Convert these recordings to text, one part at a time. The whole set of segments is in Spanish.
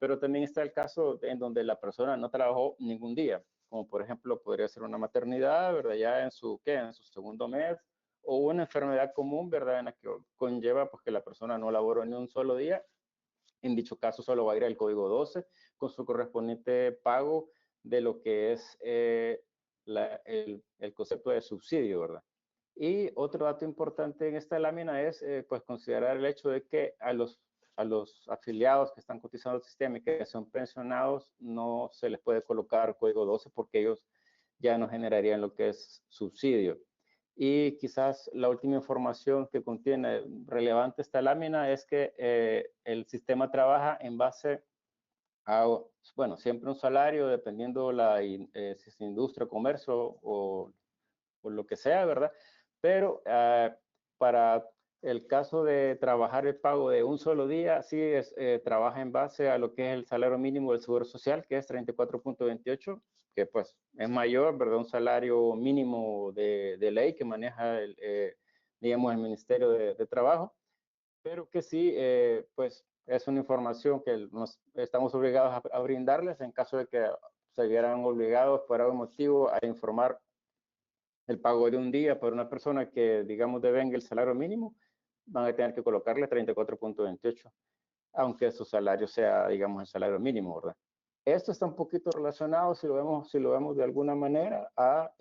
pero también está el caso en donde la persona no trabajó ningún día, como por ejemplo podría ser una maternidad, ¿verdad? Ya en su, ¿qué? En su segundo mes, o una enfermedad común, ¿verdad? En la que conlleva pues, que la persona no laboró ni un solo día. En dicho caso solo va a ir al código 12 con su correspondiente pago de lo que es el concepto de subsidio, ¿verdad? Y otro dato importante en esta lámina es pues considerar el hecho de que a los afiliados que están cotizando al sistema y que son pensionados no se les puede colocar código 12 porque ellos ya no generarían lo que es subsidio. Y quizás la última información que contiene relevante esta lámina es que el sistema trabaja en base a, bueno, siempre un salario dependiendo si es industria, comercio o lo que sea, ¿verdad? Pero para el caso de trabajar el pago de un solo día, sí trabaja en base a lo que es el salario mínimo del Seguro Social, que es 34.28, que pues es mayor, ¿verdad? Un salario mínimo de ley que maneja, digamos, el Ministerio de Trabajo, pero que sí, pues es una información que nos estamos obligados a brindarles en caso de que se vieran obligados por algún motivo a informar el pago de un día por una persona que, digamos, devenga el salario mínimo, van a tener que colocarle 34.28, aunque su salario sea, digamos, el salario mínimo, ¿verdad? Esto está un poquito relacionado, si lo vemos de alguna manera, a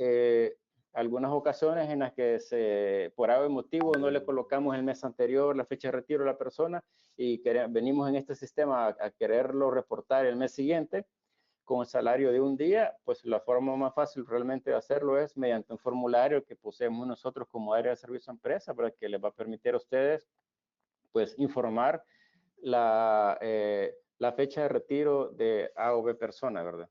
algunas ocasiones en las que por algún motivo no le colocamos el mes anterior la fecha de retiro a la persona y venimos en este sistema a quererlo reportar el mes siguiente con el salario de un día, pues la forma más fácil realmente de hacerlo es mediante un formulario que poseemos nosotros como área de servicio a empresa, para que les va a permitir a ustedes pues informar la fecha de retiro de A o B persona, ¿verdad?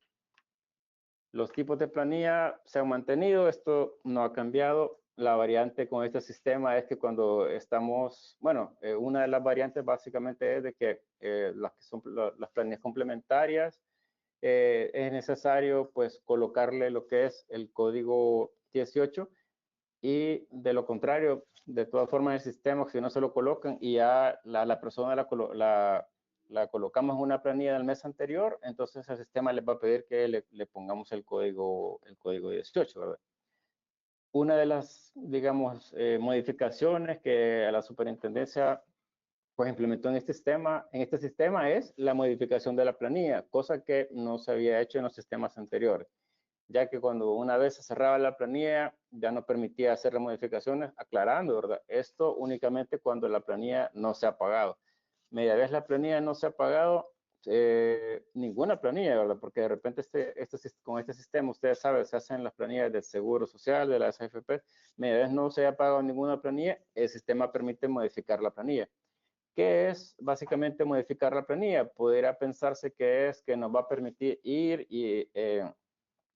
Los tipos de planilla se han mantenido, esto no ha cambiado. La variante con este sistema es que cuando estamos, bueno, una de las variantes básicamente es de que las que son las planillas complementarias, es necesario pues colocarle lo que es el código 18 y de lo contrario, de todas formas el sistema, si no se lo colocan y ya la persona la colocamos en una planilla del mes anterior, entonces el sistema les va a pedir que le pongamos el código 18, ¿verdad? Una de las, digamos, modificaciones que a la superintendencia pues implementó en este sistema es la modificación de la planilla, cosa que no se había hecho en los sistemas anteriores, ya que cuando una vez se cerraba la planilla ya no permitía hacer las modificaciones, aclarando, ¿verdad? Esto únicamente cuando la planilla no se ha pagado. Media vez la planilla no se ha pagado, ninguna planilla, ¿verdad? Porque de repente con este sistema, ustedes saben, se hacen las planillas del Seguro Social, de la SAFP, media vez no se ha pagado ninguna planilla, el sistema permite modificar la planilla. ¿Qué es básicamente modificar la planilla? Podría pensarse que es que nos va a permitir ir y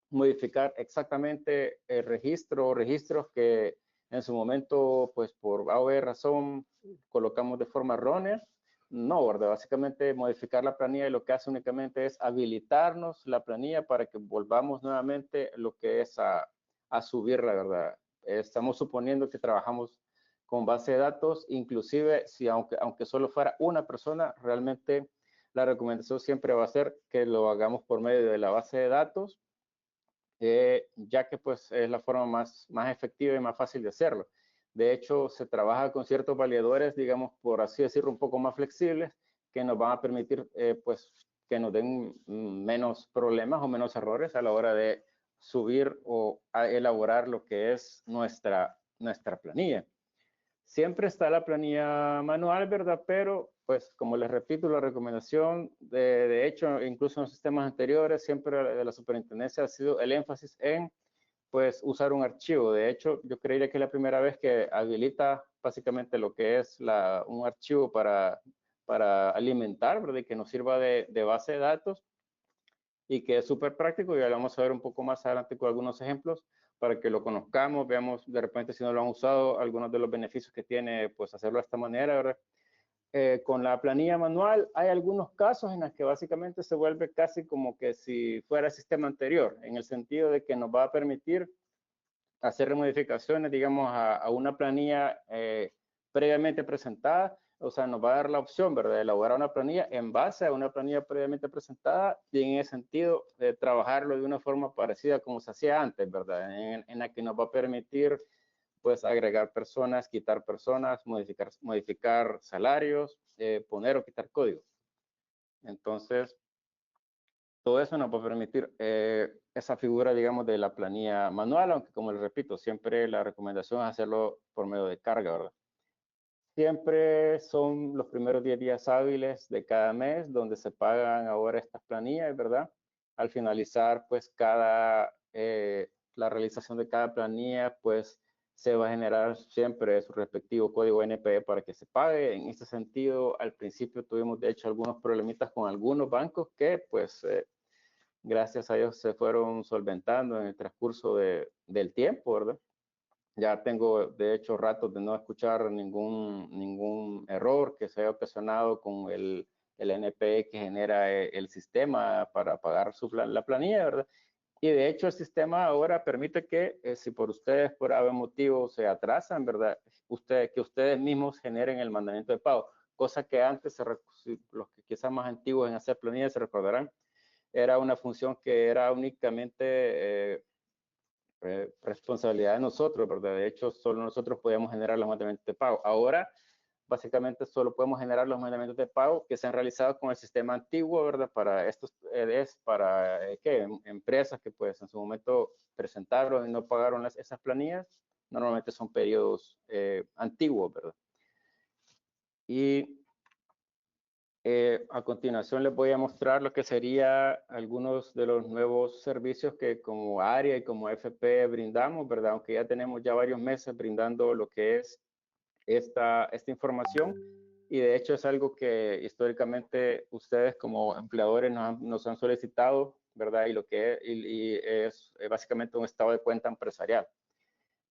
modificar exactamente el registro o registros que en su momento, pues por A o B razón, colocamos de forma errónea. No, ¿verdad? Básicamente modificar la planilla y lo que hace únicamente es habilitarnos la planilla para que volvamos nuevamente lo que es a subirla, ¿verdad? Estamos suponiendo que trabajamos con base de datos, inclusive si aunque solo fuera una persona, realmente la recomendación siempre va a ser que lo hagamos por medio de la base de datos, ya que pues es la forma más efectiva y más fácil de hacerlo. De hecho, se trabaja con ciertos validadores, digamos, por así decirlo, un poco más flexibles, que nos van a permitir pues que nos den menos problemas o menos errores a la hora de subir o a elaborar lo que es nuestra planilla. Siempre está la planilla manual, ¿verdad? Pero, pues, como les repito, la recomendación, de hecho, incluso en los sistemas anteriores, siempre de la superintendencia ha sido el énfasis en, pues, usar un archivo. De hecho, yo creería que es la primera vez que habilita básicamente lo que es un archivo para alimentar, ¿verdad? Y que nos sirva de base de datos y que es súper práctico, y ya lo vamos a ver un poco más adelante con algunos ejemplos para que lo conozcamos, veamos de repente si no lo han usado, algunos de los beneficios que tiene pues hacerlo de esta manera, ¿verdad? Con la planilla manual hay algunos casos en los que básicamente se vuelve casi como que si fuera el sistema anterior, en el sentido de que nos va a permitir hacer modificaciones, digamos, a una planilla previamente presentada, o sea, nos va a dar la opción, ¿verdad?, de elaborar una planilla en base a una planilla previamente presentada y en ese sentido trabajarlo de una forma parecida como se hacía antes, ¿verdad?, en la que nos va a permitir pues agregar personas, quitar personas, modificar salarios, poner o quitar código. Entonces, todo eso nos va a permitir esa figura, digamos, de la planilla manual, aunque como les repito, siempre la recomendación es hacerlo por medio de carga, ¿verdad? Siempre son los primeros 10 días hábiles de cada mes donde se pagan ahora estas planillas, ¿verdad? Al finalizar, pues la realización de cada planilla, pues se va a generar siempre su respectivo código NPE para que se pague. En este sentido, al principio tuvimos de hecho algunos problemitas con algunos bancos que pues gracias a ellos se fueron solventando en el transcurso del tiempo, ¿verdad? Ya tengo, de hecho, ratos de no escuchar ningún error que se haya ocasionado con el NPE que genera el sistema para pagar la planilla, ¿verdad? Y de hecho, el sistema ahora permite que, si por ustedes por algún motivo se atrasan, ¿verdad?, que ustedes mismos generen el mandamiento de pago, cosa que antes, los que quizás más antiguos en hacer planillas se recordarán, era una función que era únicamente responsabilidad de nosotros, ¿verdad? De hecho, solo nosotros podíamos generar los mandamientos de pago. Ahora, básicamente, solo podemos generar los mandamientos de pago que se han realizado con el sistema antiguo, ¿verdad? Para estos, ¿qué? Empresas que, pues, en su momento presentaron y no pagaron esas planillas, normalmente son periodos antiguos, ¿verdad? Y a continuación les voy a mostrar lo que sería algunos de los nuevos servicios que como área y como FP brindamos, ¿verdad? Aunque ya tenemos ya varios meses brindando lo que es esta información y de hecho es algo que históricamente ustedes como empleadores nos han solicitado, ¿verdad? Y lo que es básicamente un estado de cuenta empresarial.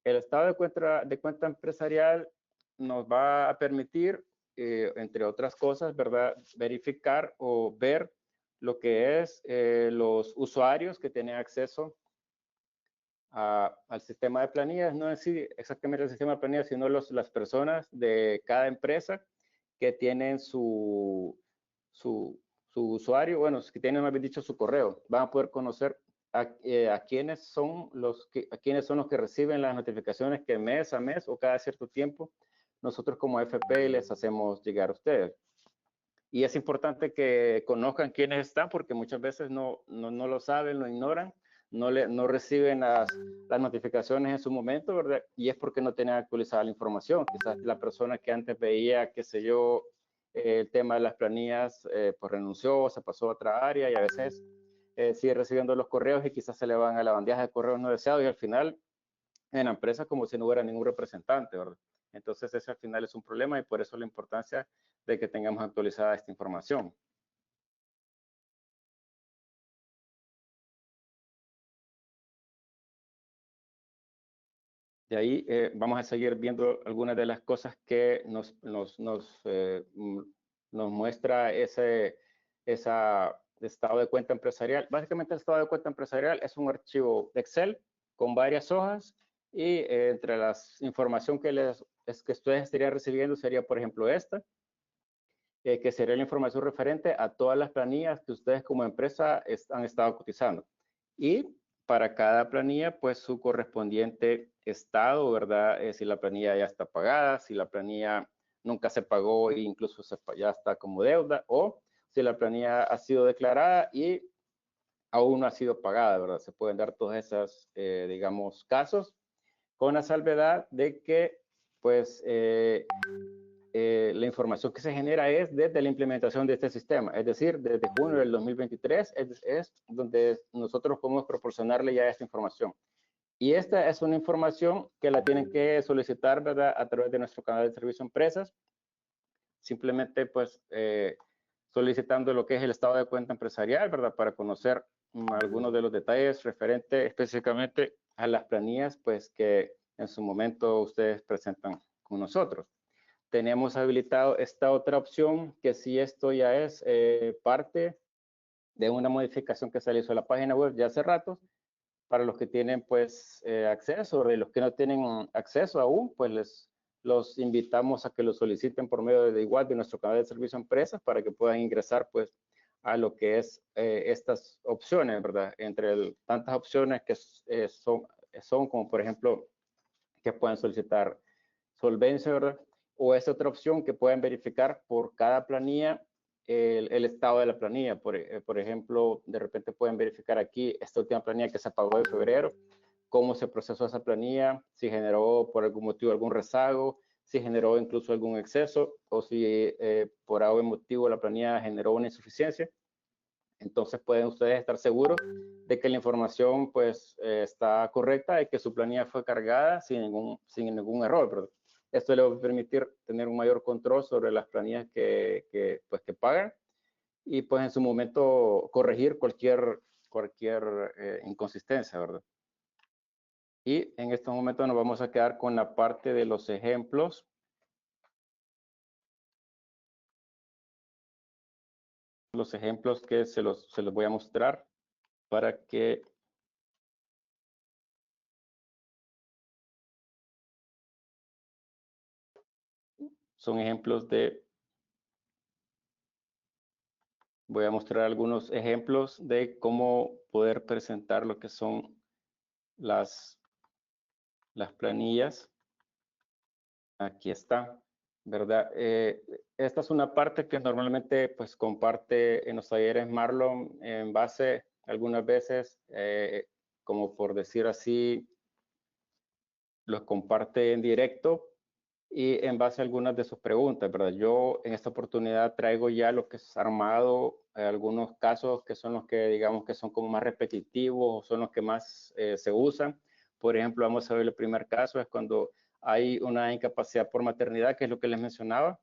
El estado de cuenta empresarial nos va a permitir, entre otras cosas, ¿verdad?, verificar o ver lo que es los usuarios que tienen acceso al sistema de planillas, no en sí exactamente el sistema de planillas, sino las personas de cada empresa que tienen su usuario, bueno, que tienen, más bien dicho, su correo. Van a poder conocer a quiénes son a quiénes son los que reciben las notificaciones que mes a mes o cada cierto tiempo nosotros como FP les hacemos llegar a ustedes. Y es importante que conozcan quiénes están porque muchas veces no lo saben, lo ignoran, no reciben las notificaciones en su momento, ¿verdad? Y es porque no tienen actualizada la información. Quizás la persona que antes veía, qué sé yo, el tema de las planillas, pues renunció, se pasó a otra área y a veces sigue recibiendo los correos y quizás se le van a la bandeja de correos no deseados y al final en la empresa como si no hubiera ningún representante, ¿verdad? Entonces ese al final es un problema y por eso la importancia de que tengamos actualizada esta información. De ahí vamos a seguir viendo algunas de las cosas que nos muestra ese estado de cuenta empresarial. Básicamente el estado de cuenta empresarial es un archivo de Excel con varias hojas y entre las información que ustedes estarían recibiendo sería, por ejemplo, esta, que sería la información referente a todas las planillas que ustedes como empresa han estado cotizando. Y para cada planilla, pues su correspondiente estado, ¿verdad? Si la planilla ya está pagada, si la planilla nunca se pagó e incluso ya está como deuda, o si la planilla ha sido declarada y aún no ha sido pagada, ¿verdad? Se pueden dar todos esos, digamos, casos, con la salvedad de que, pues, la información que se genera es desde la implementación de este sistema, es decir, desde junio del 2023 es donde nosotros podemos proporcionarle ya esta información. Y esta es una información que la tienen que solicitar, ¿verdad?, a través de nuestro canal de servicio a empresas, simplemente pues solicitando lo que es el estado de cuenta empresarial, ¿verdad?, para conocer algunos de los detalles referente específicamente a las planillas pues que en su momento ustedes presentan con nosotros. Tenemos habilitado esta otra opción que si esto ya es parte de una modificación que se le hizo a la página web ya hace rato, para los que tienen pues acceso, de los que no tienen acceso aún, pues los invitamos a que lo soliciten por medio de igual de nuestro canal de servicio a empresas para que puedan ingresar pues a lo que es estas opciones, ¿verdad? Entre tantas opciones que son como por ejemplo que pueden solicitar solvencia, ¿verdad? O es otra opción que pueden verificar por cada planilla el estado de la planilla. Por ejemplo, de repente pueden verificar aquí esta última planilla que se pagó en febrero, cómo se procesó esa planilla, si generó por algún motivo algún rezago, si generó incluso algún exceso o si por algún motivo la planilla generó una insuficiencia. Entonces pueden ustedes estar seguros de que la información pues está correcta y que su planilla fue cargada sin ningún error, ¿verdad? Esto le va a permitir tener un mayor control sobre las planillas que pagan y pues en su momento corregir cualquier inconsistencia, ¿verdad? Y en estos momentos nos vamos a quedar con la parte de los ejemplos. Los ejemplos que se los voy a mostrar para que son ejemplos voy a mostrar algunos ejemplos de cómo poder presentar lo que son las planillas. Aquí está, ¿verdad? Esta es una parte que normalmente pues comparte en los talleres Marlon en base algunas veces, como por decir así, los comparte en directo y en base a algunas de sus preguntas, ¿verdad? Yo en esta oportunidad traigo ya lo que es armado, algunos casos que son los que digamos que son como más repetitivos, son los que más se usan. Por ejemplo, vamos a ver el primer caso, es cuando hay una incapacidad por maternidad, que es lo que les mencionaba.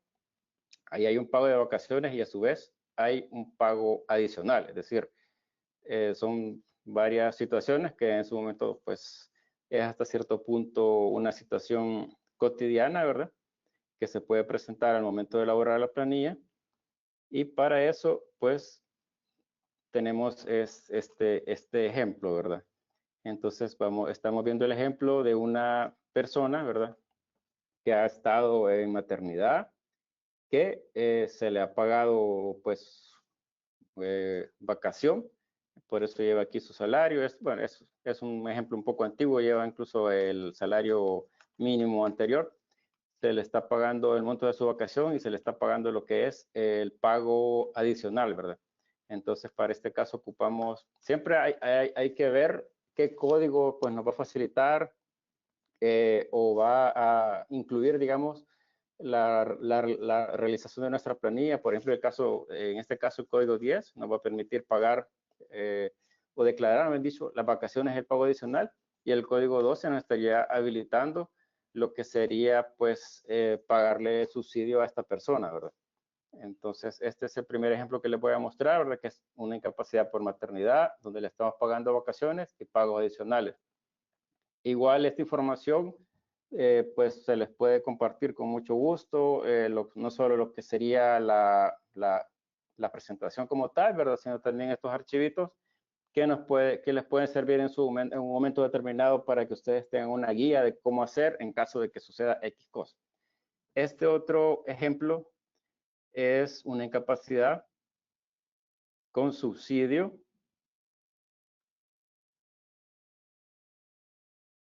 Ahí hay un pago de vacaciones y a su vez hay un pago adicional, es decir, son varias situaciones que en su momento pues es hasta cierto punto una situación cotidiana, ¿verdad? Que se puede presentar al momento de elaborar la planilla. Y para eso, pues, tenemos este ejemplo, ¿verdad? Entonces, estamos viendo el ejemplo de una persona, ¿verdad? Que ha estado en maternidad, que se le ha pagado, pues, vacación, por eso lleva aquí su salario. Bueno, es un ejemplo un poco antiguo, lleva incluso el salario mínimo anterior. Se le está pagando el monto de su vacación y se le está pagando lo que es el pago adicional, ¿verdad? Entonces, para este caso ocupamos, siempre hay que ver qué código pues, nos va a facilitar o va a incluir, digamos, la realización de nuestra planilla. Por ejemplo, en este caso, el código 10 nos va a permitir pagar o declarar, me han dicho, las vacaciones, el pago adicional, y el código 12 nos estaría habilitando lo que sería, pues, pagarle subsidio a esta persona, ¿verdad? Entonces, este es el primer ejemplo que les voy a mostrar, ¿verdad? Que es una incapacidad por maternidad, donde le estamos pagando vacaciones y pagos adicionales. Igual esta información, pues se les puede compartir con mucho gusto, no solo lo que sería la presentación como tal, ¿verdad? Sino también estos archivitos que les pueden servir en un momento determinado para que ustedes tengan una guía de cómo hacer en caso de que suceda X cosa. Este otro ejemplo es una incapacidad con subsidio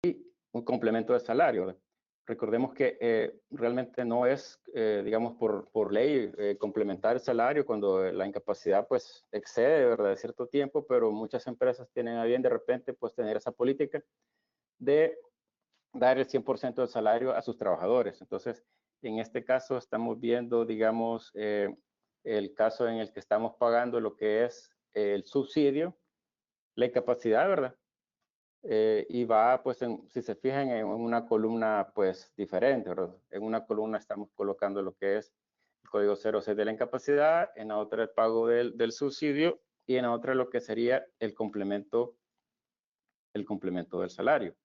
y un complemento de salario, ¿verdad? Recordemos que realmente no es, digamos, por ley complementar el salario cuando la incapacidad pues excede, ¿verdad?, de cierto tiempo, pero muchas empresas tienen a bien de repente pues tener esa política de dar el 100% del salario a sus trabajadores. Entonces, en este caso estamos viendo, digamos, el caso en el que estamos pagando lo que es el subsidio, la incapacidad, ¿verdad? Y va, pues, si se fijan, en una columna, pues, diferente, ¿verdad? En una columna estamos colocando lo que es el código 06 de la incapacidad, en la otra el pago del subsidio y en la otra lo que sería el complemento del salario.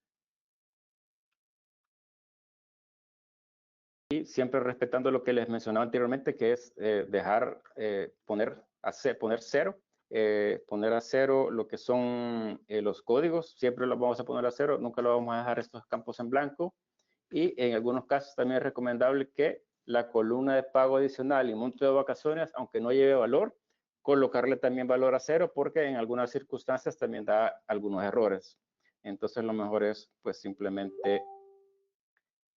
Y siempre respetando lo que les mencionaba anteriormente, que es poner a cero lo que son los códigos, siempre los vamos a poner a cero, nunca lo vamos a dejar estos campos en blanco. y en algunos casos también es recomendable que la columna de pago adicional y monto de vacaciones, aunque no lleve valor, colocarle también valor a 0 porque en algunas circunstancias también da algunos errores. Entonces lo mejor es pues simplemente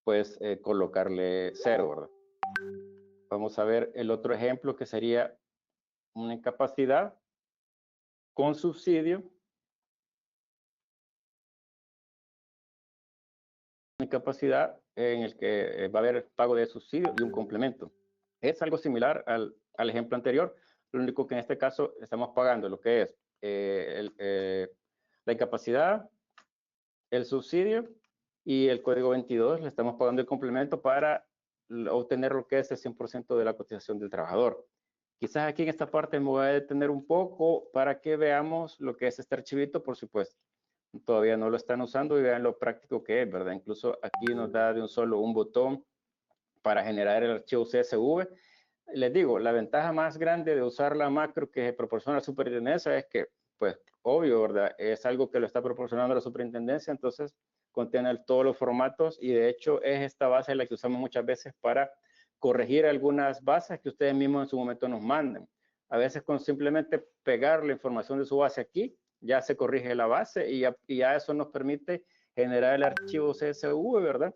pues colocarle 0, ¿verdad? Vamos a ver el otro ejemplo que sería una incapacidad con subsidio. Una incapacidad en el que va a haber pago de subsidio y un complemento. Es algo similar al ejemplo anterior, lo único que en este caso estamos pagando lo que es la incapacidad, el subsidio y el código 22, le estamos pagando el complemento para obtener lo que es el 100% de la cotización del trabajador. Quizás aquí en esta parte me voy a detener un poco para que veamos lo que es este archivito, por supuesto. Todavía no lo están usando y vean lo práctico que es, ¿verdad? Incluso aquí nos da de un solo un botón para generar el archivo CSV. Les digo, la ventaja más grande de usar la macro que proporciona la superintendencia es que, pues, obvio, ¿verdad? Es algo que lo está proporcionando la superintendencia, entonces contiene todos los formatos y de hecho es esta base la que usamos muchas veces para corregir algunas bases que ustedes mismos en su momento nos manden. A veces con simplemente pegar la información de su base aquí, ya se corrige la base y ya eso nos permite generar el archivo CSV, ¿verdad?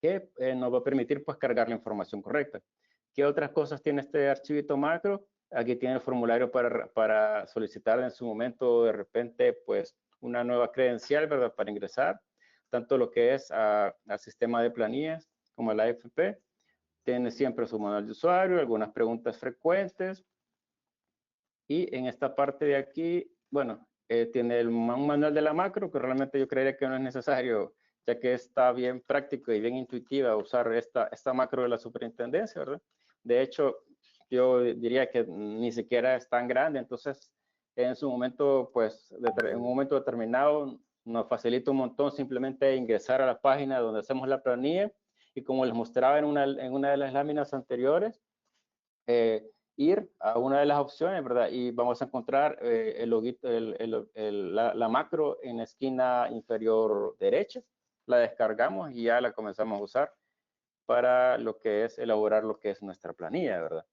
Que nos va a permitir pues cargar la información correcta. ¿Qué otras cosas tiene este archivito macro? Aquí tiene el formulario para solicitar en su momento de repente pues una nueva credencial, ¿verdad? Para ingresar, tanto lo que es al sistema de planillas como a la AFP. Tiene siempre su manual de usuario, algunas preguntas frecuentes. Y en esta parte de aquí, bueno, tiene un manual de la macro que realmente yo creería que no es necesario, ya que está bien práctico y bien intuitiva usar esta macro de la superintendencia, ¿verdad? De hecho, yo diría que ni siquiera es tan grande, entonces en su momento, pues, en un momento determinado, nos facilita un montón simplemente ingresar a la página donde hacemos la planilla y como les mostraba en una de las láminas anteriores, ir a una de las opciones, ¿verdad? Y vamos a encontrar el loguito, la macro en la esquina inferior derecha. La descargamos y ya la comenzamos a usar para lo que es elaborar lo que es nuestra planilla, ¿verdad?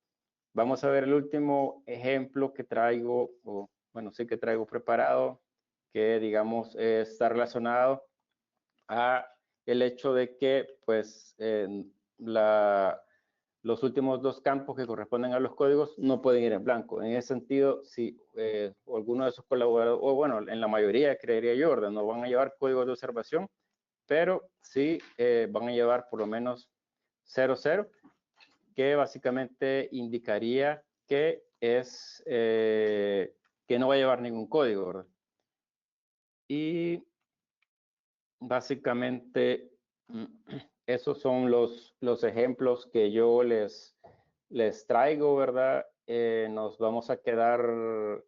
Vamos a ver el último ejemplo que traigo, o bueno, sí que traigo preparado, que digamos está relacionado a el hecho de que pues los últimos dos campos que corresponden a los códigos no pueden ir en blanco. En ese sentido, si alguno de esos colaboradores, o bueno, en la mayoría creería yo, ¿verdad? No van a llevar códigos de observación, pero sí van a llevar por lo menos 00, que básicamente indicaría que es que no va a llevar ningún código, ¿verdad? Y básicamente esos son los ejemplos que yo les traigo, ¿verdad? Nos vamos a quedar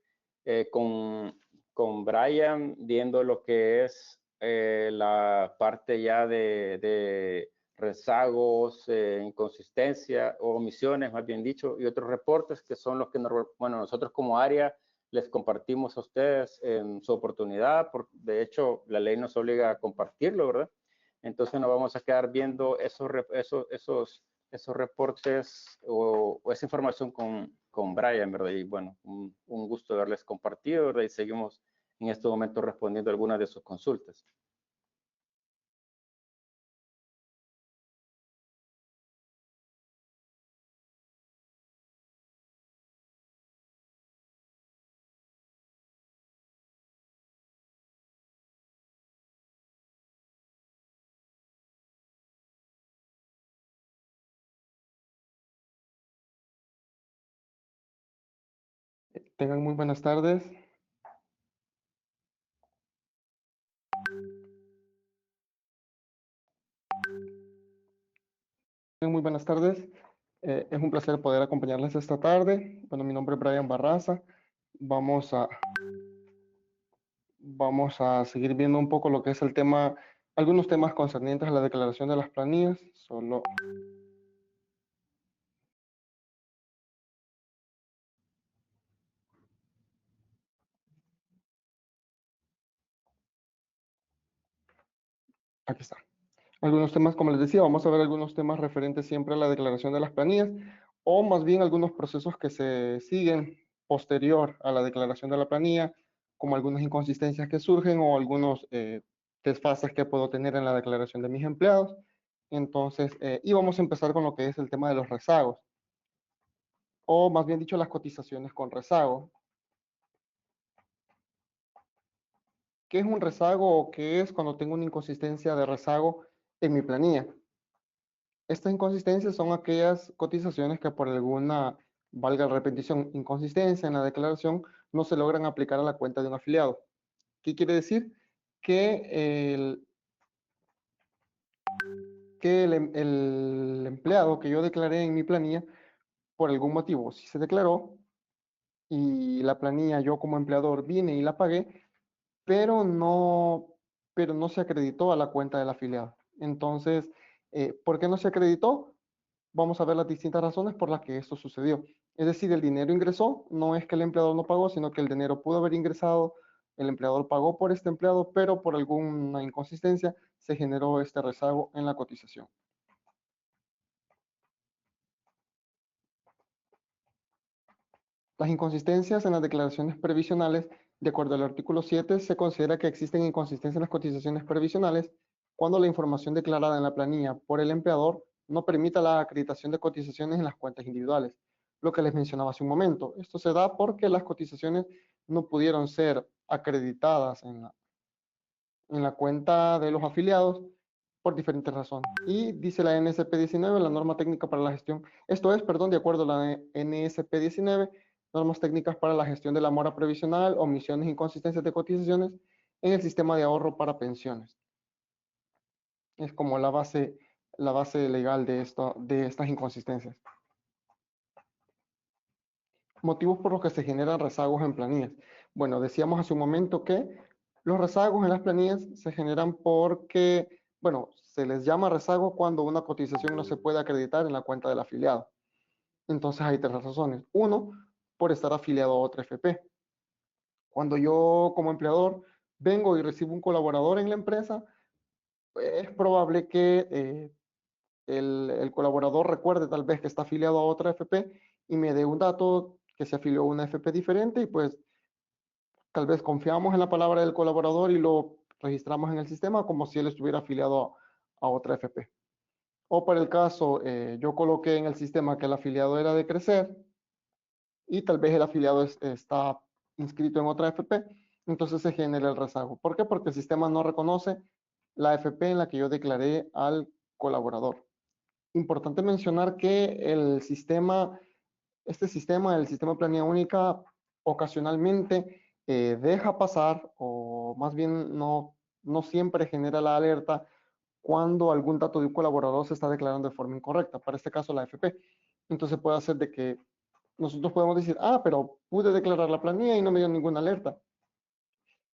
con Brian viendo lo que es la parte ya de rezagos, inconsistencia o omisiones, más bien dicho, y otros reportes que son los que bueno, nosotros como área les compartimos a ustedes en su oportunidad. De hecho, la ley nos obliga a compartirlo, ¿verdad? Entonces nos vamos a quedar viendo esos reportes o esa información con Brian, ¿verdad? Y bueno, un gusto haberles compartido, ¿verdad? Y seguimos en este momento respondiendo algunas de sus consultas. Tengan muy buenas tardes. Muy buenas tardes. Es un placer poder acompañarles esta tarde. Bueno, mi nombre es Brian Barraza. Vamos a seguir viendo un poco lo que es el tema, algunos temas concernientes a la declaración de las planillas. Solo aquí está. Algunos temas, como les decía, vamos a ver algunos temas referentes siempre a la declaración de las planillas, o más bien algunos procesos que se siguen posterior a la declaración de la planilla, como algunas inconsistencias que surgen o algunos desfases que puedo tener en la declaración de mis empleados. Entonces, y vamos a empezar con lo que es el tema de los rezagos, o más bien dicho, las cotizaciones con rezago. ¿Qué es un rezago o qué es cuando tengo una inconsistencia de rezago en mi planilla? Estas inconsistencias son aquellas cotizaciones que por alguna, valga la repetición, inconsistencia en la declaración no se logran aplicar a la cuenta de un afiliado. ¿Qué quiere decir? Que el empleado que yo declaré en mi planilla, por algún motivo, si se declaró y la planilla yo como empleador vine y la pagué, pero no se acreditó a la cuenta del afiliado. Entonces, ¿por qué no se acreditó? Vamos a ver las distintas razones por las que esto sucedió. Es decir, el dinero ingresó, no es que el empleador no pagó, sino que el dinero pudo haber ingresado, el empleador pagó por este empleado, pero por alguna inconsistencia se generó este rezago en la cotización. Las inconsistencias en las declaraciones previsionales, de acuerdo al artículo 7, se considera que existen inconsistencias en las cotizaciones previsionales cuando la información declarada en la planilla por el empleador no permita la acreditación de cotizaciones en las cuentas individuales, lo que les mencionaba hace un momento. Esto se da porque las cotizaciones no pudieron ser acreditadas en la cuenta de los afiliados por diferentes razones. Y dice la NSP 19, la norma técnica para la gestión, esto es, perdón, de acuerdo a la NSP 19, normas técnicas para la gestión de la mora previsional, omisiones e inconsistencias de cotizaciones en el sistema de ahorro para pensiones. Es como la base legal de estas inconsistencias. Motivos por los que se generan rezagos en planillas. Bueno, decíamos hace un momento que los rezagos en las planillas se generan porque, bueno, se les llama rezago cuando una cotización no se puede acreditar en la cuenta del afiliado. Entonces hay tres razones. Uno, por estar afiliado a otra FP. Cuando yo como empleador vengo y recibo un colaborador en la empresa, es probable que el colaborador recuerde tal vez que está afiliado a otra FP y me dé un dato que se afilió a una FP diferente y pues tal vez confiamos en la palabra del colaborador y lo registramos en el sistema como si él estuviera afiliado a otra FP. O para el caso, yo coloqué en el sistema que el afiliado era de Crecer y tal vez el afiliado está inscrito en otra FP, entonces se genera el rezago. ¿Por qué? Porque el sistema no reconoce la FP en la que yo declaré al colaborador. Importante mencionar que el sistema, el sistema de planilla única, ocasionalmente deja pasar, o más bien no siempre genera la alerta cuando algún dato de un colaborador se está declarando de forma incorrecta, para este caso la FP. Entonces puede hacer de que nosotros podemos decir, ah, pero pude declarar la planilla y no me dio ninguna alerta.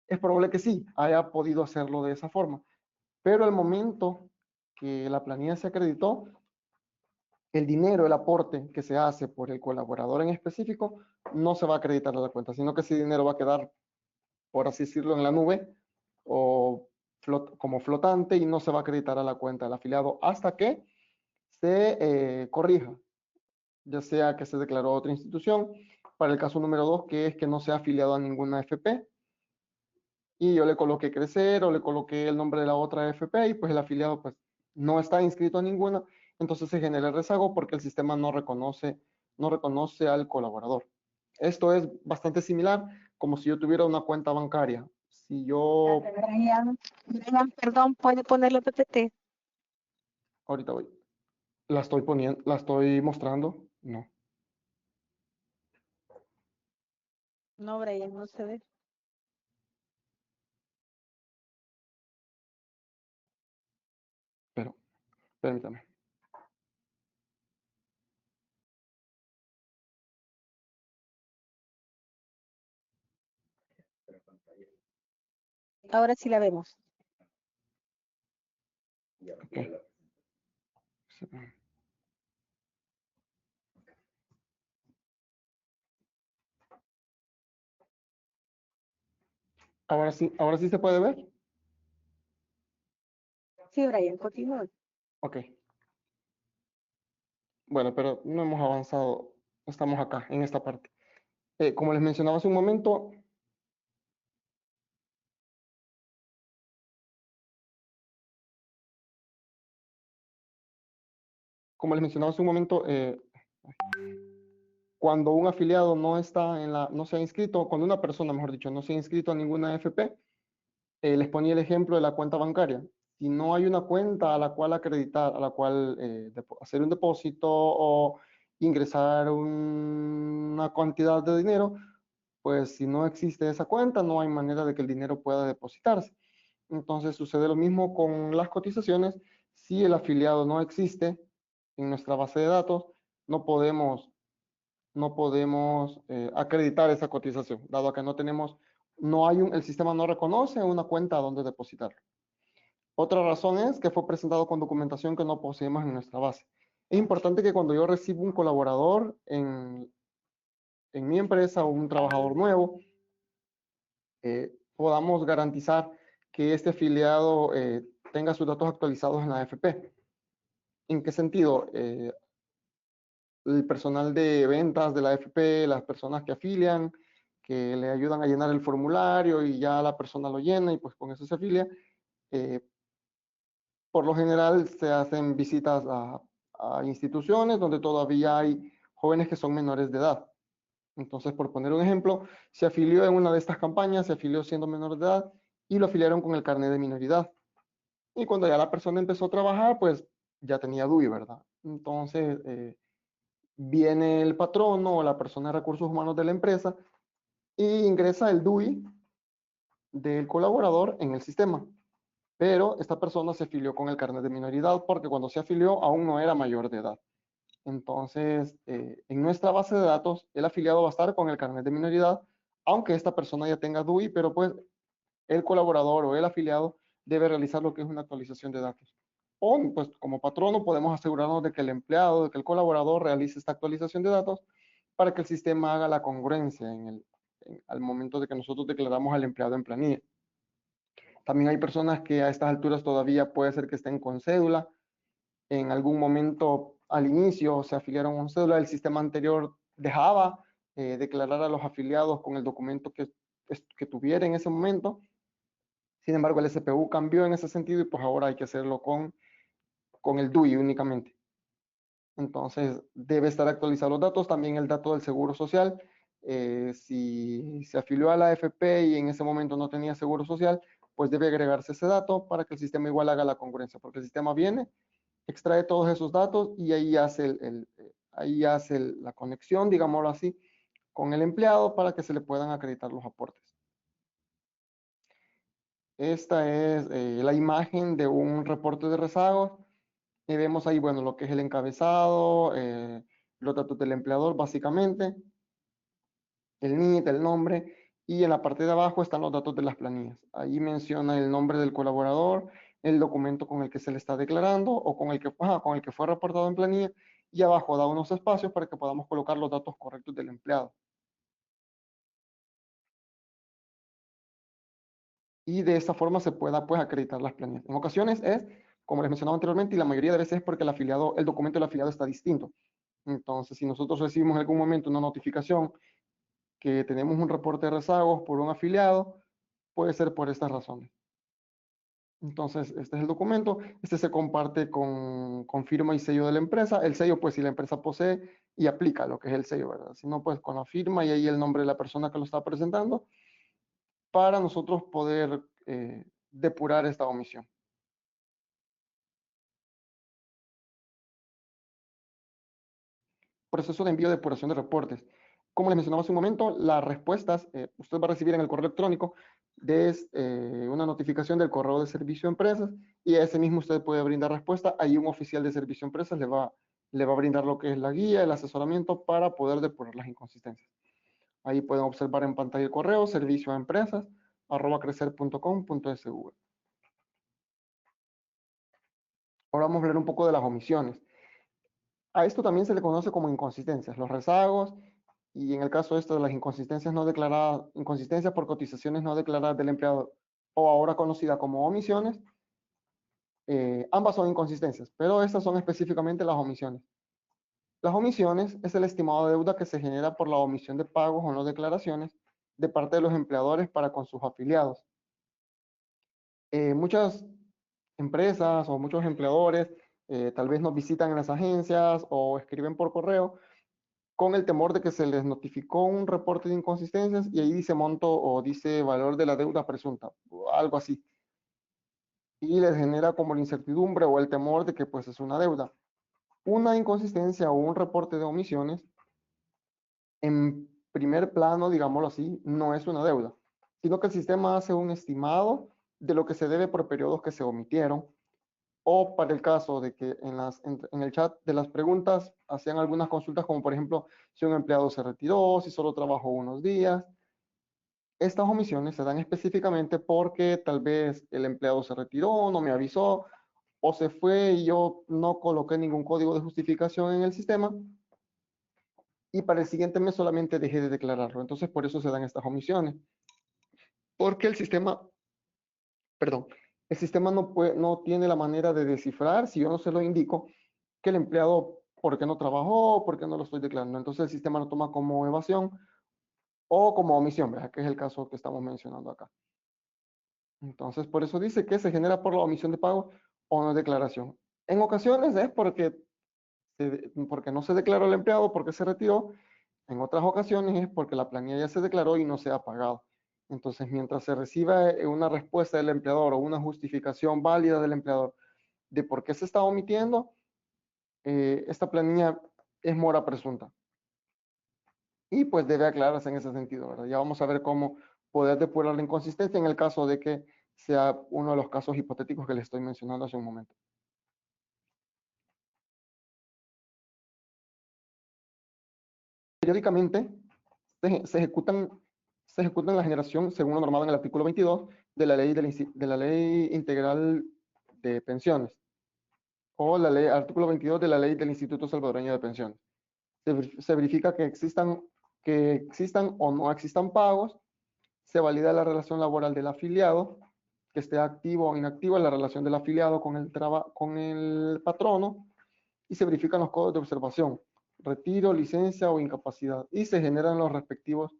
Es probable que sí, haya podido hacerlo de esa forma, pero al momento que la planilla se acreditó, el dinero, el aporte que se hace por el colaborador en específico, no se va a acreditar a la cuenta, sino que ese dinero va a quedar, por así decirlo, en la nube o como flotante y no se va a acreditar a la cuenta del afiliado hasta que se corrija, ya sea que se declaró otra institución. Para el caso número 2, que es que no se ha afiliado a ninguna FP, y yo le coloqué Crecer o le coloqué el nombre de la otra FP y pues el afiliado pues no está inscrito a ninguna, entonces se genera el rezago porque el sistema no reconoce al colaborador. Esto es bastante similar como si yo tuviera una cuenta bancaria. Si yo... Brian, perdón, ¿puede ponerlo PPT? Ahorita voy. La estoy poniendo, la estoy mostrando. No. No, Brian, no se ve. Pero, permítame. Ahora sí la vemos. Okay. Ahora sí se puede ver. Sí, Brian, continúa. Ok. Bueno, pero no hemos avanzado. Estamos acá, en esta parte. Como les mencionaba hace un momento, cuando un afiliado no está no se ha inscrito, cuando una persona, mejor dicho, no se ha inscrito a ninguna AFP, les ponía el ejemplo de la cuenta bancaria. Si no hay una cuenta a la cual acreditar, a la cual hacer un depósito o ingresar una cantidad de dinero, pues si no existe esa cuenta, no hay manera de que el dinero pueda depositarse. Entonces sucede lo mismo con las cotizaciones. Si el afiliado no existe en nuestra base de datos, no podemos acreditar esa cotización, dado que el sistema no reconoce una cuenta a donde depositar. Otra razón es que fue presentado con documentación que no poseemos en nuestra base. Es importante que cuando yo recibo un colaborador en mi empresa o un trabajador nuevo, podamos garantizar que este afiliado tenga sus datos actualizados en la AFP. ¿En qué sentido? El personal de ventas de la AFP, las personas que afilian, que le ayudan a llenar el formulario y ya la persona lo llena y pues con eso se afilia. Por lo general se hacen visitas a instituciones donde todavía hay jóvenes que son menores de edad. Entonces, por poner un ejemplo, se afilió en una de estas campañas, se afilió siendo menor de edad y lo afiliaron con el carnet de minoridad. Y cuando ya la persona empezó a trabajar, pues ya tenía DUI, ¿verdad? Entonces, viene el patrono o la persona de recursos humanos de la empresa y ingresa el DUI del colaborador en el sistema. Pero esta persona se afilió con el carnet de minoridad porque cuando se afilió aún no era mayor de edad. Entonces, en nuestra base de datos, el afiliado va a estar con el carnet de minoridad, aunque esta persona ya tenga DUI, pero pues el colaborador o el afiliado debe realizar lo que es una actualización de datos. O, pues, como patrono podemos asegurarnos de que el empleado, de que el colaborador realice esta actualización de datos para que el sistema haga la congruencia al momento de que nosotros declaramos al empleado en planilla. También hay personas que a estas alturas todavía puede ser que estén con cédula. En algún momento al inicio se afiliaron con cédula. El sistema anterior dejaba declarar a los afiliados con el documento que tuviera en ese momento. Sin embargo, el SPU cambió en ese sentido y pues ahora hay que hacerlo con el DUI únicamente. Entonces, debe estar actualizados los datos, también el dato del seguro social. Si se afilió a la AFP y en ese momento no tenía seguro social, pues debe agregarse ese dato para que el sistema igual haga la congruencia, porque el sistema viene, extrae todos esos datos y ahí hace la conexión, digámoslo así, con el empleado para que se le puedan acreditar los aportes. Esta es la imagen de un reporte de rezagos. Y vemos ahí, bueno, lo que es el encabezado, los datos del empleador básicamente, el NIT, el nombre, y en la parte de abajo están los datos de las planillas. Ahí menciona el nombre del colaborador, el documento con el que se le está declarando o con el que fue reportado en planilla, y abajo da unos espacios para que podamos colocar los datos correctos del empleado. Y de esta forma se pueda pues acreditar las planillas. En ocasiones es, como les mencionaba anteriormente, y la mayoría de veces es porque el documento del afiliado está distinto. Entonces, si nosotros recibimos en algún momento una notificación que tenemos un reporte de rezagos por un afiliado, puede ser por estas razones. Entonces, este es el documento. Este se comparte con firma y sello de la empresa. El sello, pues, si la empresa posee y aplica lo que es el sello, ¿verdad? Si no, pues, con la firma y ahí el nombre de la persona que lo está presentando para nosotros poder depurar esta omisión. Proceso de envío de depuración de reportes. Como les mencionaba hace un momento, las respuestas usted va a recibir en el correo electrónico una notificación del correo de servicio a empresas y a ese mismo usted puede brindar respuesta. Ahí un oficial de servicio a empresas le va a brindar lo que es la guía, el asesoramiento para poder depurar las inconsistencias. Ahí pueden observar en pantalla el correo servicio a empresas @crecer.com.sv. Ahora vamos a hablar un poco de las omisiones. A esto también se le conoce como inconsistencias, los rezagos, y en el caso de las inconsistencias no declaradas, inconsistencias por cotizaciones no declaradas del empleado, o ahora conocida como omisiones, Ambas son inconsistencias, pero estas son específicamente las omisiones. Las omisiones es el estimado de deuda que se genera por la omisión de pagos o no declaraciones de parte de los empleadores para con sus afiliados. Muchas empresas o muchos empleadores tal vez nos visitan en las agencias o escriben por correo con el temor de que se les notificó un reporte de inconsistencias y ahí dice monto o dice valor de la deuda presunta, o algo así. Y les genera como la incertidumbre o el temor de que pues es una deuda. Una inconsistencia o un reporte de omisiones, en primer plano, digámoslo así, no es una deuda, sino que el sistema hace un estimado de lo que se debe por periodos que se omitieron, o para el caso de que en el chat de las preguntas hacían algunas consultas, como por ejemplo, si un empleado se retiró, si solo trabajó unos días. Estas omisiones se dan específicamente porque tal vez el empleado se retiró, no me avisó, o se fue y yo no coloqué ningún código de justificación en el sistema, y para el siguiente mes solamente dejé de declararlo. Entonces, por eso se dan estas omisiones. Porque el sistema, perdón, el sistema no tiene la manera de descifrar, si yo no se lo indico, que el empleado, ¿por qué no trabajó? ¿Por qué no lo estoy declarando? Entonces, el sistema lo toma como evasión o como omisión, ¿verdad? Que es el caso que estamos mencionando acá. Entonces, por eso dice que se genera por la omisión de pago o no declaración. En ocasiones es porque no se declaró el empleado, porque se retiró. En otras ocasiones es porque la planilla ya se declaró y no se ha pagado. Entonces, mientras se reciba una respuesta del empleador o una justificación válida del empleador de por qué se está omitiendo, esta planilla es mora presunta. Y pues debe aclararse en ese sentido, ¿verdad? Ya vamos a ver cómo poder depurar la inconsistencia en el caso de que sea uno de los casos hipotéticos que les estoy mencionando hace un momento. Periódicamente se ejecutan la generación según lo normado en el artículo 22 de la ley integral de pensiones, o artículo 22 de la ley del Instituto Salvadoreño de Pensiones. Se verifica que existan o no existan pagos, se valida la relación laboral del afiliado, que esté activo o inactivo en la relación del afiliado con el patrono, y se verifican los códigos de observación, retiro, licencia o incapacidad, y se generan los respectivos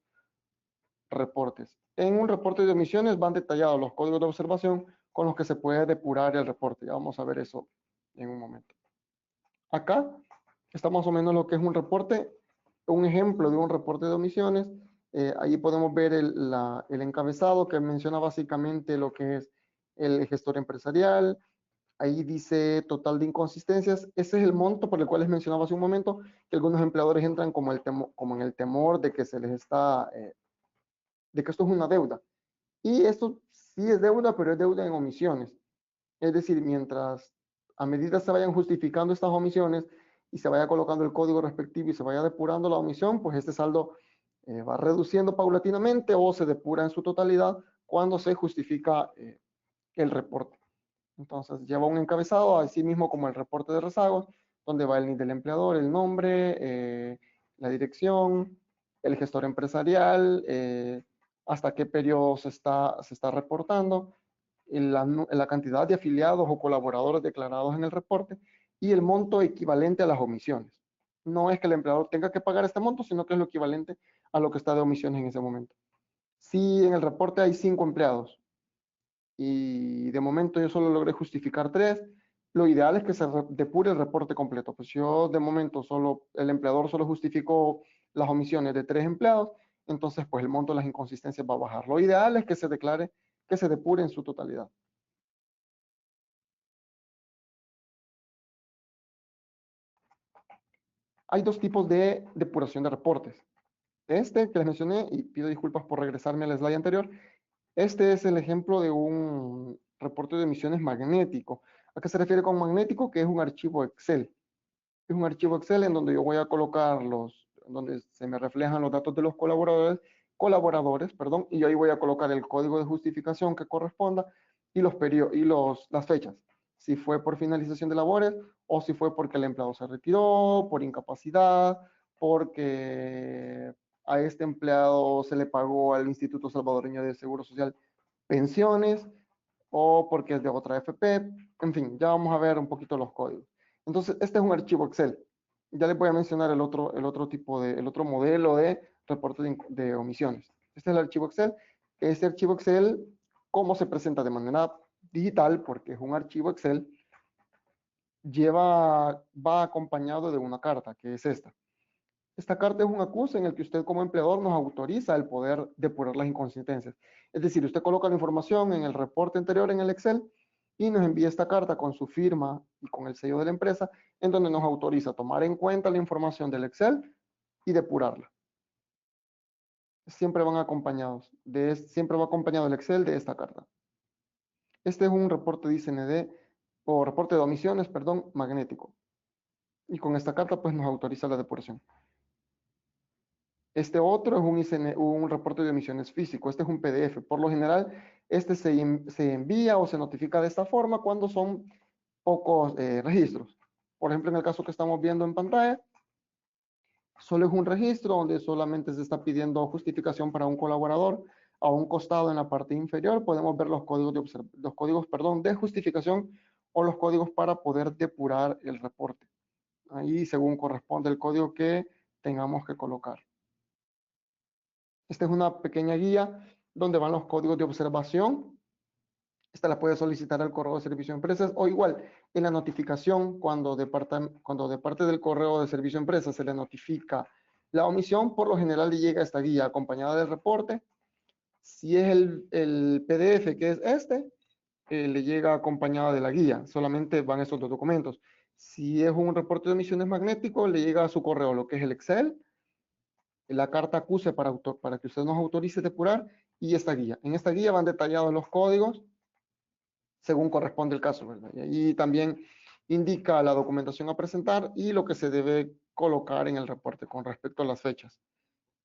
reportes. En un reporte de omisiones van detallados los códigos de observación con los que se puede depurar el reporte. Ya vamos a ver eso en un momento. Acá está más o menos lo que es un reporte, un ejemplo de un reporte de omisiones. Ahí podemos ver el encabezado que menciona básicamente lo que es el gestor empresarial. Ahí dice total de inconsistencias. Ese es el monto por el cual les mencionaba hace un momento, que algunos empleadores entran como en el temor de que se les está, de que esto es una deuda. Y esto sí es deuda, pero es deuda en omisiones. Es decir, mientras a medida se vayan justificando estas omisiones y se vaya colocando el código respectivo y se vaya depurando la omisión, pues este saldo va reduciendo paulatinamente o se depura en su totalidad cuando se justifica el reporte. Entonces lleva un encabezado, así mismo como el reporte de rezagos, donde va el NID del empleador, el nombre, la dirección, el gestor empresarial, hasta qué periodo se está reportando, la cantidad de afiliados o colaboradores declarados en el reporte y el monto equivalente a las omisiones. No es que el empleador tenga que pagar este monto, sino que es lo equivalente a lo que está de omisiones en ese momento. Si en el reporte hay 5 empleados y de momento yo solo logré justificar 3, lo ideal es que se depure el reporte completo. Pues yo de momento el empleador solo justificó las omisiones de 3 empleados, entonces pues el monto de las inconsistencias va a bajar. Lo ideal es que se declare, que se depure en su totalidad. Hay dos tipos de depuración de reportes. Este que les mencioné, y pido disculpas por regresarme al slide anterior, este es el ejemplo de un reporte de emisiones magnético. ¿A qué se refiere con magnético? Que es un archivo Excel. Es un archivo Excel en donde yo voy a colocar donde se me reflejan los datos de los colaboradores, y yo ahí voy a colocar el código de justificación que corresponda y las fechas. Si fue por finalización de labores o si fue porque el empleado se retiró, por incapacidad, porque a este empleado se le pagó al Instituto Salvadoreño de Seguro Social pensiones, o porque es de otra FP. En fin, ya vamos a ver un poquito los códigos. Entonces, este es un archivo Excel. Ya les voy a mencionar el otro modelo de reporte de omisiones. Este es el archivo Excel. Este archivo Excel, ¿cómo se presenta de manera digital? Porque es un archivo Excel, va acompañado de una carta, que es esta. Esta carta es un acuse en el que usted como empleador nos autoriza el poder depurar las inconsistencias. Es decir, usted coloca la información en el reporte anterior en el Excel y nos envía esta carta con su firma y con el sello de la empresa, en donde nos autoriza tomar en cuenta la información del Excel y depurarla. Siempre van acompañados, siempre va acompañado el Excel de esta carta. Este es un reporte de ICND, o reporte de omisiones, perdón, magnético. Y con esta carta pues nos autoriza la depuración. Este otro es un reporte de emisiones físico. Este es un PDF. Por lo general, este se envía o se notifica de esta forma cuando son pocos registros. Por ejemplo, en el caso que estamos viendo en pantalla, solo es un registro donde solamente se está pidiendo justificación para un colaborador. A un costado en la parte inferior podemos ver los códigos de justificación o los códigos para poder depurar el reporte. Ahí según corresponde el código que tengamos que colocar. Esta es una pequeña guía donde van los códigos de observación. Esta la puede solicitar al correo de servicio de empresas o igual en la notificación cuando de parte del correo de servicio de empresas se le notifica la omisión, por lo general le llega esta guía acompañada del reporte. Si es el PDF que es le llega acompañada de la guía. Solamente van esos dos documentos. Si es un reporte de emisiones magnético, le llega a su correo lo que es el Excel, la carta acuse para que usted nos autorice depurar y esta guía. En esta guía van detallados los códigos según corresponde el caso, ¿verdad? Y ahí también indica la documentación a presentar y lo que se debe colocar en el reporte con respecto a las fechas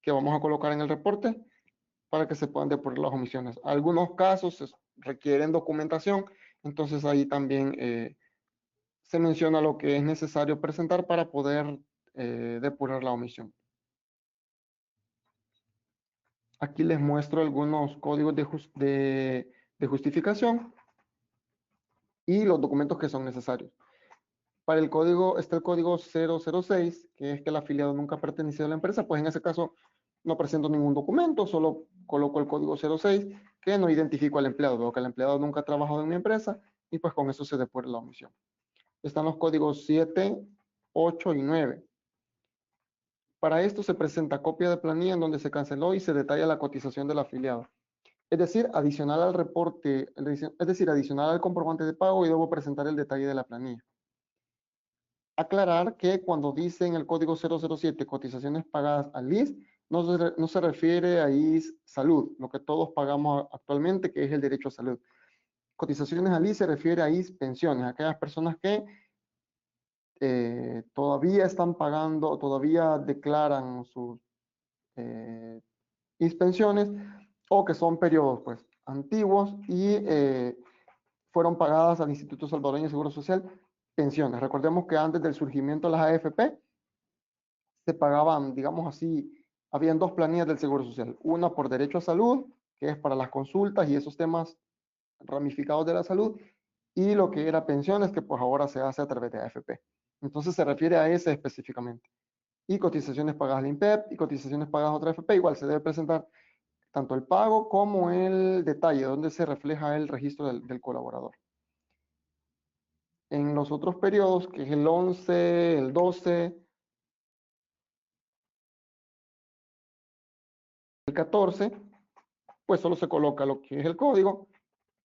que vamos a colocar en el reporte para que se puedan depurar las omisiones. Algunos casos requieren documentación, entonces ahí también se menciona lo que es necesario presentar para poder depurar la omisión. Aquí les muestro algunos códigos de justificación y los documentos que son necesarios. Para el código está el código 006, que es que el afiliado nunca ha pertenecido a la empresa, pues en ese caso no presento ningún documento, solo coloco el código 06, que no identifico al empleado, veo que el empleado nunca ha trabajado en mi empresa y pues con eso se depura la omisión. Están los códigos 7, 8 y 9. Para esto se presenta copia de planilla en donde se canceló y se detalla la cotización del afiliado. Es decir, adicional al reporte, adicional al comprobante de pago, y debo presentar el detalle de la planilla. Aclarar que cuando dice en el código 007 cotizaciones pagadas al IS, no se refiere a IS Salud, lo que todos pagamos actualmente, que es el derecho a salud. Cotizaciones al IS se refiere a IS pensiones, aquellas personas que todavía están pagando, todavía declaran sus IS pensiones, o que son periodos pues antiguos y fueron pagadas al Instituto Salvadoreño de Seguro Social pensiones. Recordemos que antes del surgimiento de las AFP se pagaban, digamos así, habían dos planillas del Seguro Social. Una por derecho a salud, que es para las consultas y esos temas ramificados de la salud, y lo que era pensiones, que pues ahora se hace a través de AFP. Entonces se refiere a ese específicamente. Y cotizaciones pagadas al INPEP y cotizaciones pagadas a otra AFP, igual se debe presentar tanto el pago como el detalle, donde se refleja el registro del colaborador. En los otros periodos, que es el 11, el 12, el 14, pues solo se coloca lo que es el código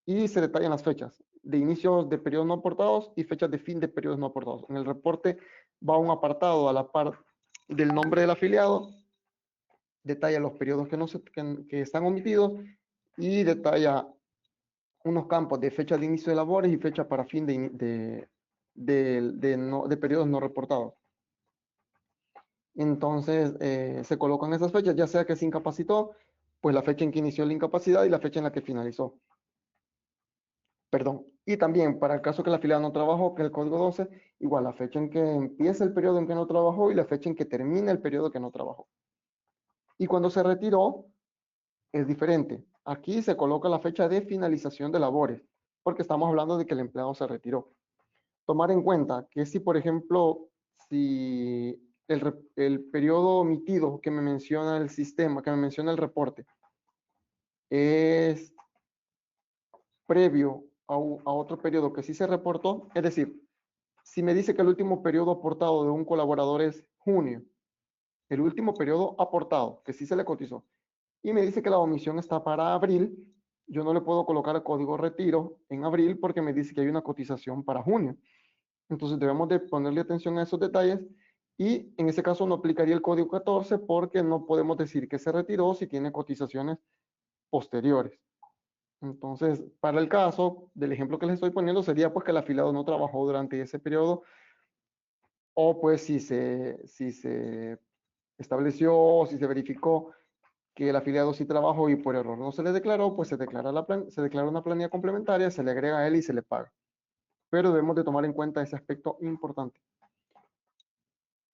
y se detallan las fechas de inicio de periodos no aportados y fechas de fin de periodos no aportados. En el reporte va un apartado a la par del nombre del afiliado, detalla los periodos que están omitidos y detalla unos campos de fecha de inicio de labores y fecha para fin de periodos no reportados. Entonces, se colocan esas fechas, ya sea que se incapacitó, pues la fecha en que inició la incapacidad y la fecha en la que finalizó. Perdón. Y también, para el caso que el afiliado no trabajó, que es el código 12, igual la fecha en que empieza el periodo en que no trabajó y la fecha en que termina el periodo que no trabajó. Y cuando se retiró, es diferente. Aquí se coloca la fecha de finalización de labores. porque estamos hablando de que el empleado se retiró. Tomar en cuenta que si, por ejemplo, si el periodo omitido que me menciona el sistema, que me menciona el reporte, es previo a otro periodo que sí se reportó, es decir, si me dice que el último periodo aportado de un colaborador es junio, el último periodo aportado, que sí se le cotizó, y me dice que la omisión está para abril, yo no le puedo colocar el código retiro en abril porque me dice que hay una cotización para junio. Entonces debemos de ponerle atención a esos detalles y en ese caso no aplicaría el código 14 porque no podemos decir que se retiró si tiene cotizaciones posteriores. Entonces, para el caso del ejemplo que les estoy poniendo sería pues que el afiliado no trabajó durante ese periodo o pues si se estableció, si se verificó que el afiliado sí trabajó y por error no se le declaró, pues se declara una planilla complementaria, se le agrega a él y se le paga. Pero debemos de tomar en cuenta ese aspecto importante.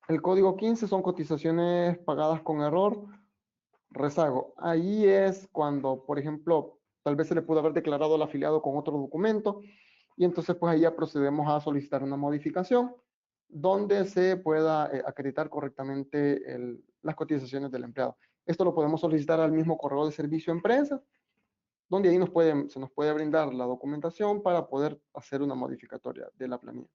El código 15 son cotizaciones pagadas con error, rezago. Ahí es cuando, por ejemplo, tal vez se le pudo haber declarado al afiliado con otro documento y entonces pues ahí ya procedemos a solicitar una modificación donde se pueda acreditar correctamente las cotizaciones del empleado. Esto lo podemos solicitar al mismo correo de servicio empresa, donde ahí se nos puede brindar la documentación para poder hacer una modificatoria de la planilla.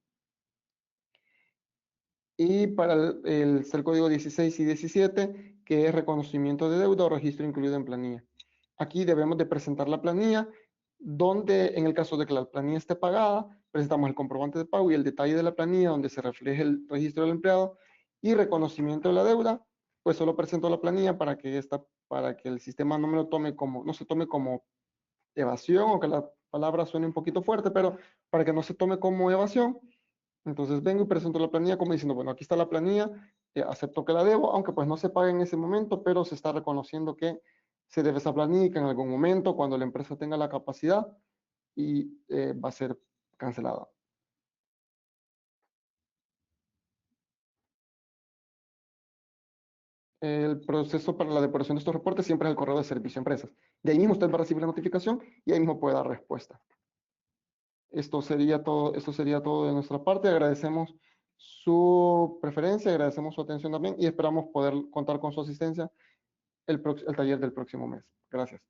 Y para el código 16 y 17, que es reconocimiento de deuda o registro incluido en planilla. Aquí debemos de presentar la planilla, donde en el caso de que la planilla esté pagada, presentamos el comprobante de pago y el detalle de la planilla donde se refleje el registro del empleado y reconocimiento de la deuda, pues solo presento la planilla para que el sistema no me lo tome como, no se tome como evasión, o que la palabra suene un poquito fuerte, pero para que no se tome como evasión. Entonces vengo y presento la planilla como diciendo, bueno, aquí está la planilla, acepto que la debo, aunque pues no se pague en ese momento, pero se está reconociendo que se debe esa planilla, que en algún momento, cuando la empresa tenga la capacidad, y va a ser cancelada. El proceso para la depuración de estos reportes siempre es el correo de servicio a empresas. De ahí mismo usted va a recibir la notificación y ahí mismo puede dar respuesta. Esto sería todo de nuestra parte. Agradecemos su preferencia, agradecemos su atención también y esperamos poder contar con su asistencia el taller del próximo mes. Gracias.